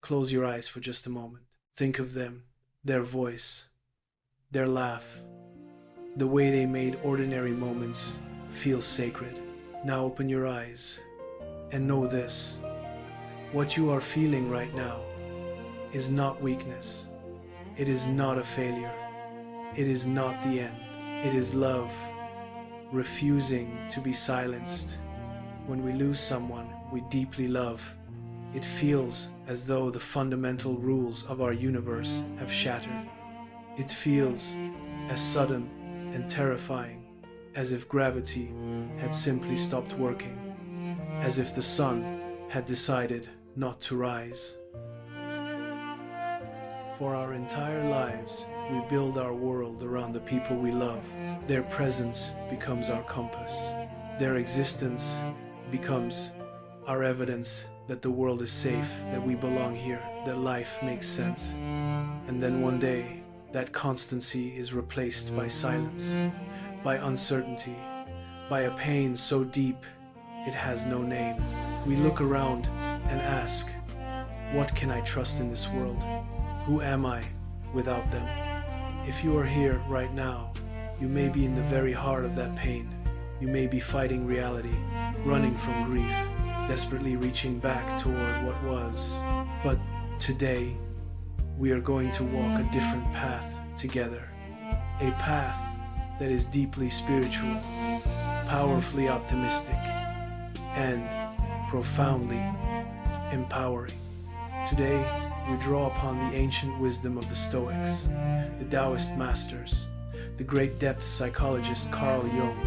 Close your eyes for just a moment. Think of them, their voice, their laugh, the way they made ordinary moments feel sacred. Now open your eyes and know this. What you are feeling right now is not weakness. It is not a failure. It is not the end. It is love, refusing to be silenced. When we lose someone we deeply love, it feels as though the fundamental rules of our universe have shattered. It feels as sudden and terrifying as if gravity had simply stopped working, as if the sun had decided not to rise. For our entire lives, we build our world around the people we love. Their presence becomes our compass. Their existence becomes our evidence that the world is safe, that we belong here, that life makes sense. And then one day, that constancy is replaced by silence, by uncertainty, by a pain so deep it has no name. We look around and ask, what can I trust in this world? Who am I without them? If you are here right now, you may be in the very heart of that pain. You may be fighting reality, running from grief, desperately reaching back toward what was. But today, we are going to walk a different path together. A path that is deeply spiritual, powerfully optimistic, and profoundly empowering. Today, we draw upon the ancient wisdom of the Stoics, the Taoist masters, the great depth psychologist Carl Jung,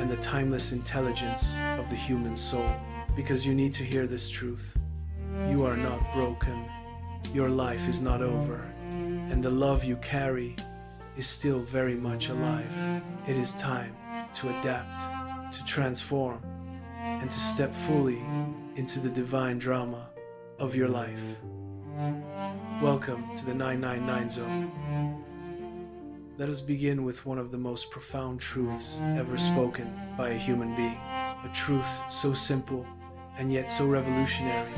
and the timeless intelligence of the human soul. Because you need to hear this truth. You are not broken. Your life is not over. And the love you carry is still very much alive. It is time to adapt, to transform, and to step fully into the divine drama of your life. Welcome to the 999 Zone. Let us begin with one of the most profound truths ever spoken by a human being. A truth so simple and yet so revolutionary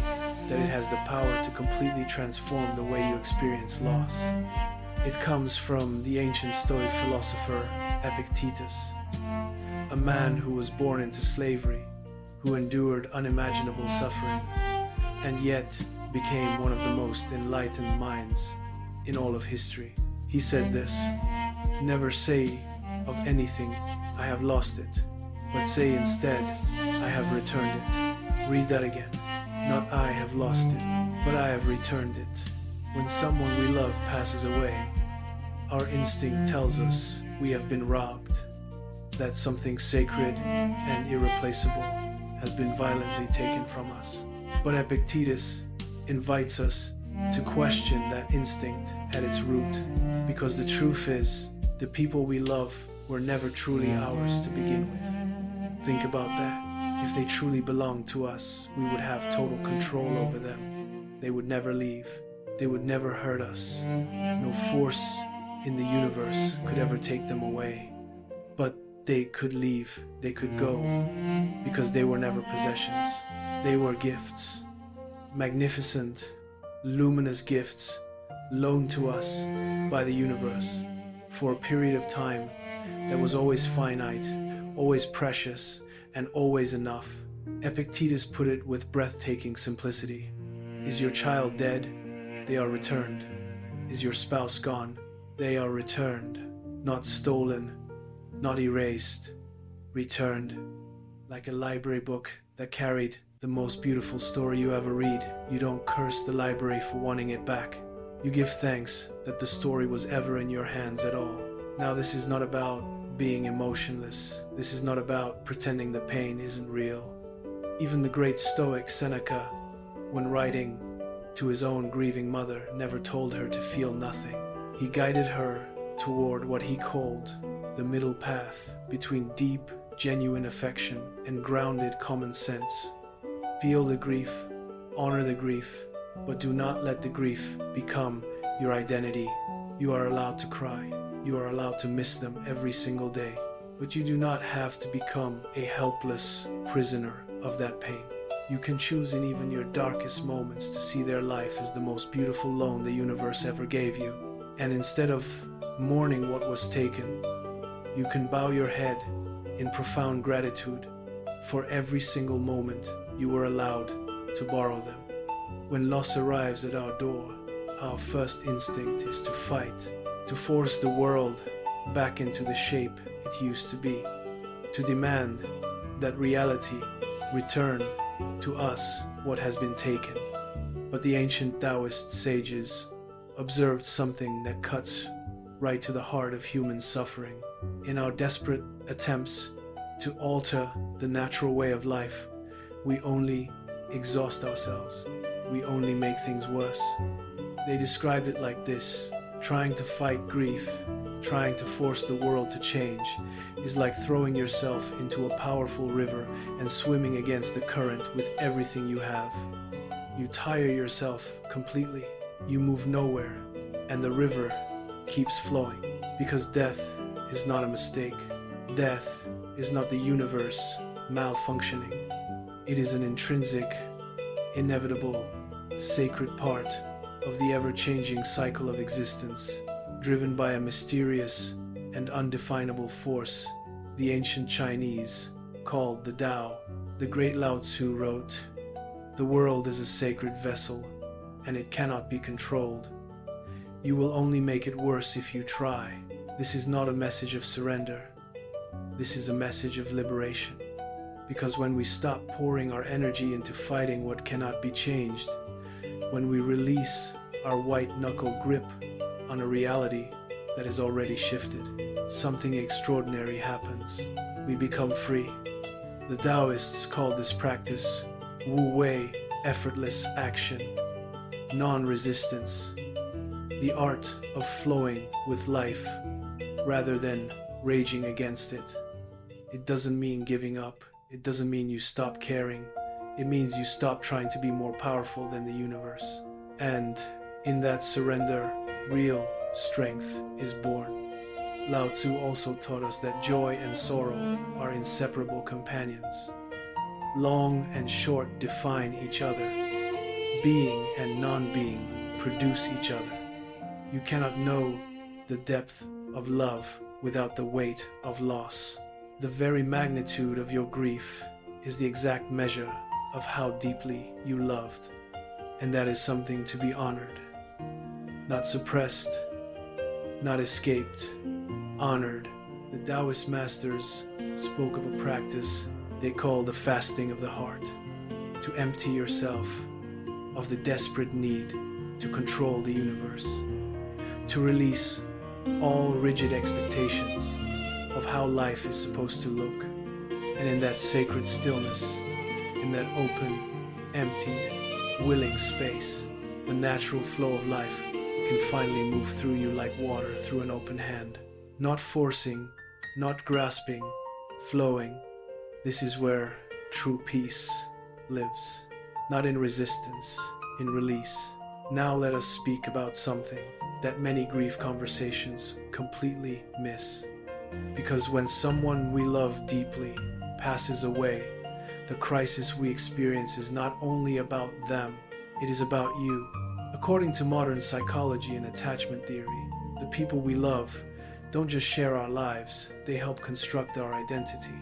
that it has the power to completely transform the way you experience loss. It comes from the ancient Stoic philosopher Epictetus, a man who was born into slavery, who endured unimaginable suffering, and yet became one of the most enlightened minds in all of history. He said this: "Never say of anything, I have lost it, but say instead, I have returned it." Read that again. Not I have lost it, but I have returned it. When someone we love passes away, our instinct tells us we have been robbed, that something sacred and irreplaceable has been violently taken from us. But Epictetus invites us to question that instinct at its root, because the truth is, the people we love were never truly ours to begin with. Think about that. If they truly belonged to us, we would have total control over them. They would never leave. They would never hurt us. No force in the universe could ever take them away. But they could leave, they could go, because they were never possessions. They were gifts. Magnificent, luminous gifts loaned to us by the universe for a period of time that was always finite, always precious, and always enough. Epictetus put it with breathtaking simplicity. Is your child dead? They are returned. Is your spouse gone? They are returned. Not stolen, not erased, returned. Like a library book that carried the most beautiful story you ever read, you don't curse the library for wanting it back. You give thanks that the story was ever in your hands at all. Now, this is not about being emotionless. This is not about pretending the pain isn't real. Even the great Stoic Seneca, when writing to his own grieving mother, never told her to feel nothing. He guided her toward what he called the middle path between deep, genuine affection and grounded common sense. Feel the grief, honor the grief, but do not let the grief become your identity. You are allowed to cry. You are allowed to miss them every single day, but you do not have to become a helpless prisoner of that pain. You can choose in even your darkest moments to see their life as the most beautiful loan the universe ever gave you. And instead of mourning what was taken, you can bow your head in profound gratitude for every single moment you were allowed to borrow them. When loss arrives at our door, our first instinct is to fight, to force the world back into the shape it used to be, to demand that reality return to us what has been taken. But the ancient Taoist sages observed something that cuts right to the heart of human suffering. In our desperate attempts to alter the natural way of life, we only exhaust ourselves. We only make things worse. They described it like this: trying to fight grief, trying to force the world to change, is like throwing yourself into a powerful river and swimming against the current with everything you have. You tire yourself completely. You move nowhere, and the river keeps flowing. Because death is not a mistake. Death is not the universe malfunctioning. It is an intrinsic, inevitable, sacred part of the ever-changing cycle of existence, driven by a mysterious and undefinable force the ancient Chinese called the Tao. The great Lao Tzu wrote, "The world is a sacred vessel, and it cannot be controlled. You will only make it worse if you try." This is not a message of surrender. This is a message of liberation. Because when we stop pouring our energy into fighting what cannot be changed, when we release our white-knuckle grip on a reality that is already shifted, something extraordinary happens. We become free. The Taoists call this practice Wu Wei, effortless action, non-resistance, the art of flowing with life rather than raging against it. It doesn't mean giving up. It doesn't mean you stop caring. It means you stop trying to be more powerful than the universe. And in that surrender, real strength is born. Lao Tzu also taught us that joy and sorrow are inseparable companions. Long and short define each other. Being and non-being produce each other. You cannot know the depth of love without the weight of loss. The very magnitude of your grief is the exact measure of how deeply you loved. And that is something to be honored. Not suppressed, not escaped, honored. The Taoist masters spoke of a practice they call the fasting of the heart, to empty yourself of the desperate need to control the universe, to release all rigid expectations of how life is supposed to look. And in that sacred stillness, in that open, emptied, willing space, the natural flow of life can finally move through you like water through an open hand. Not forcing, not grasping, flowing. This is where true peace lives. Not in resistance, in release. Now let us speak about something that many grief conversations completely miss. Because when someone we love deeply passes away, the crisis we experience is not only about them, it is about you. According to modern psychology and attachment theory, the people we love don't just share our lives, they help construct our identity.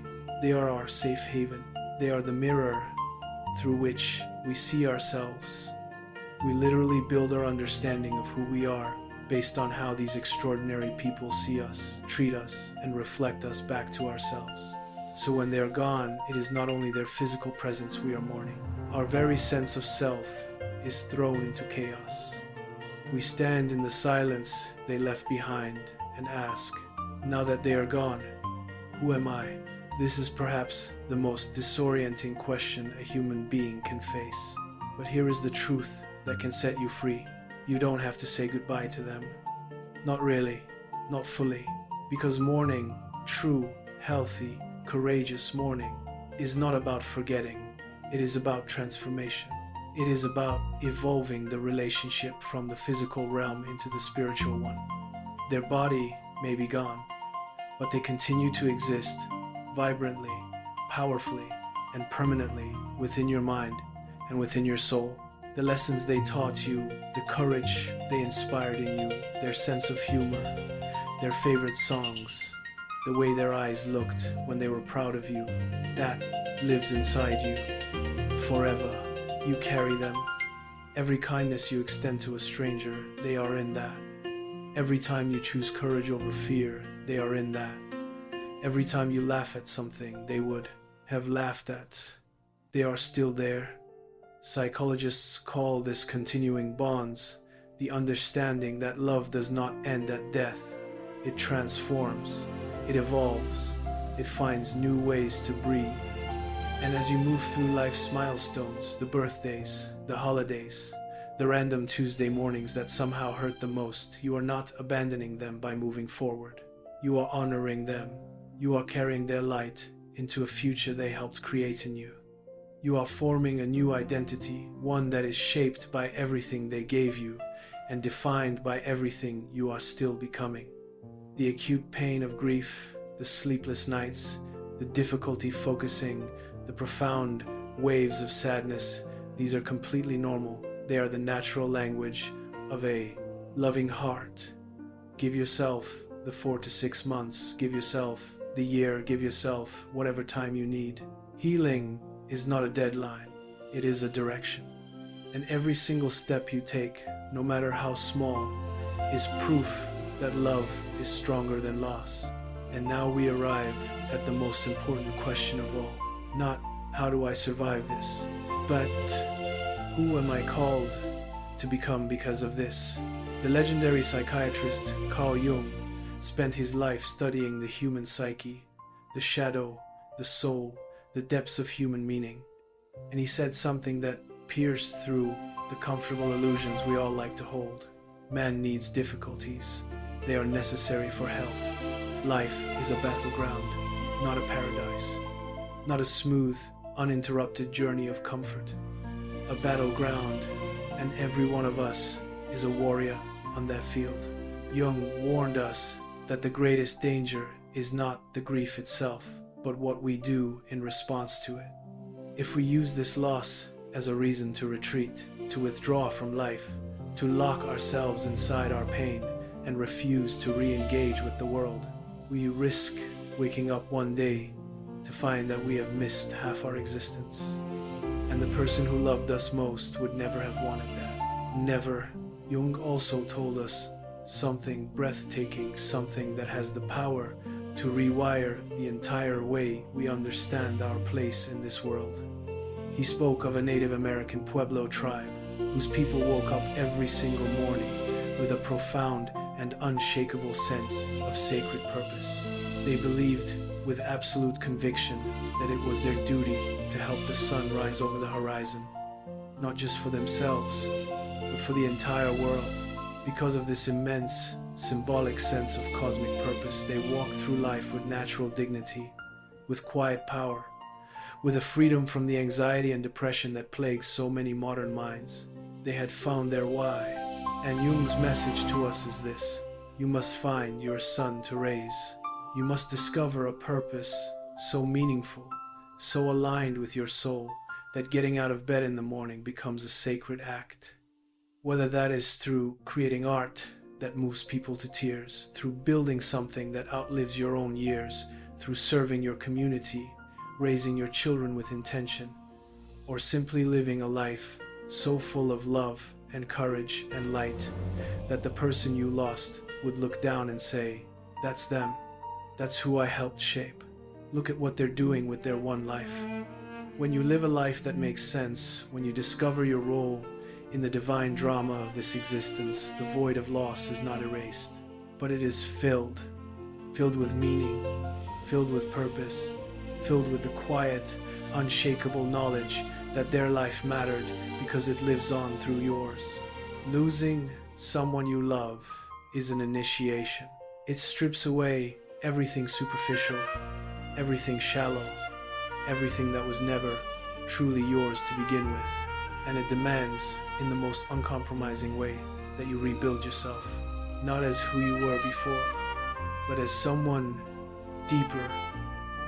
They are our safe haven. They are the mirror through which we see ourselves. We literally build our understanding of who we are based on how these extraordinary people see us, treat us, and reflect us back to ourselves. So when they are gone, it is not only their physical presence we are mourning. Our very sense of self is thrown into chaos. We stand in the silence they left behind and ask, now that they are gone, who am I? This is perhaps the most disorienting question a human being can face. But here is the truth that can set you free. You don't have to say goodbye to them. Not really, not fully. Because mourning, true, healthy, courageous mourning, is not about forgetting. It is about transformation. It is about evolving the relationship from the physical realm into the spiritual one. Their body may be gone, but they continue to exist vibrantly, powerfully, and permanently within your mind and within your soul. The lessons they taught you, the courage they inspired in you, their sense of humor, their favorite songs, the way their eyes looked when they were proud of you, that lives inside you forever. You carry them. Every kindness you extend to a stranger, they are in that. Every time you choose courage over fear, they are in that. Every time you laugh at something they would have laughed at, they are still there. Psychologists call this continuing bonds, the understanding that love does not end at death. It transforms, it evolves, it finds new ways to breathe. And as you move through life's milestones, the birthdays, the holidays, the random Tuesday mornings that somehow hurt the most, you are not abandoning them by moving forward. You are honoring them. You are carrying their light into a future they helped create in you. You are forming a new identity, one that is shaped by everything they gave you and defined by everything you are still becoming. The acute pain of grief, the sleepless nights, the difficulty focusing, the profound waves of sadness, these are completely normal. They are the natural language of a loving heart. Give yourself the 4 to 6 months, give yourself the year, give yourself whatever time you need. Healing is not a deadline, it is a direction. And every single step you take, no matter how small, is proof that love is stronger than loss. And now we arrive at the most important question of all. Not how do I survive this, but who am I called to become because of this? The legendary psychiatrist Carl Jung spent his life studying the human psyche, the shadow, the soul, the depths of human meaning. And he said something that pierced through the comfortable illusions we all like to hold. Man needs difficulties. They are necessary for health. Life is a battleground, not a paradise. Not a smooth, uninterrupted journey of comfort. A battleground, and every one of us is a warrior on that field. Jung warned us that the greatest danger is not the grief itself, but what we do in response to it. If we use this loss as a reason to retreat, to withdraw from life, to lock ourselves inside our pain and refuse to re-engage with the world, we risk waking up one day to find that we have missed half our existence. And the person who loved us most would never have wanted that. Never. Jung also told us something breathtaking, something that has the power to rewire the entire way we understand our place in this world. He spoke of a Native American Pueblo tribe whose people woke up every single morning with a profound and unshakable sense of sacred purpose. They believed with absolute conviction that it was their duty to help the sun rise over the horizon, not just for themselves, but for the entire world. Because of this immense, symbolic sense of cosmic purpose, they walked through life with natural dignity, with quiet power, with a freedom from the anxiety and depression that plagues so many modern minds. They had found their why, and Jung's message to us is this: you must find your sun to raise. You must discover a purpose so meaningful, so aligned with your soul, that getting out of bed in the morning becomes a sacred act. Whether that is through creating art that moves people to tears, through building something that outlives your own years, through serving your community, raising your children with intention, or simply living a life so full of love and courage and light that the person you lost would look down and say, "That's them. That's who I helped shape. Look at what they're doing with their one life." When you live a life that makes sense, when you discover your role in the divine drama of this existence, the void of loss is not erased, but it is filled with meaning, filled with purpose, filled with the quiet, unshakable knowledge that their life mattered because it lives on through yours. Losing someone you love is an initiation. It strips away everything superficial, everything shallow, everything that was never truly yours to begin with, and it demands, in the most uncompromising way, that you rebuild yourself, not as who you were before, but as someone deeper,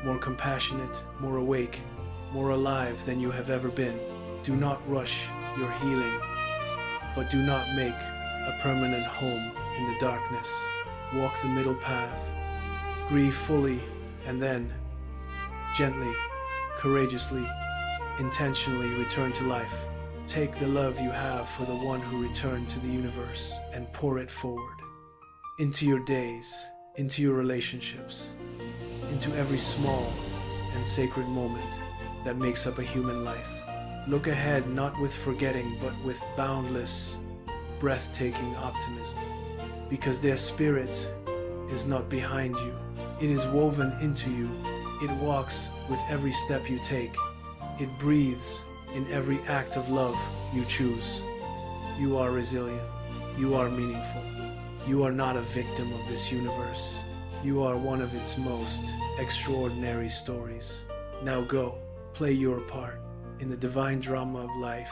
more compassionate, more awake, more alive than you have ever been. Do not rush your healing, but do not make a permanent home in the darkness. Walk the middle path, grieve fully, and then gently, courageously, intentionally return to life. Take the love you have for the one who returned to the universe and pour it forward into your days, into your relationships, into every small and sacred moment that makes up a human life. Look ahead not with forgetting, but with boundless, breathtaking optimism, because their spirit is not behind you. It is woven into you. It walks with every step you take. It breathes in every act of love you choose. You are resilient. You are meaningful. You are not a victim of this universe. You are one of its most extraordinary stories. Now go, play your part in the divine drama of life.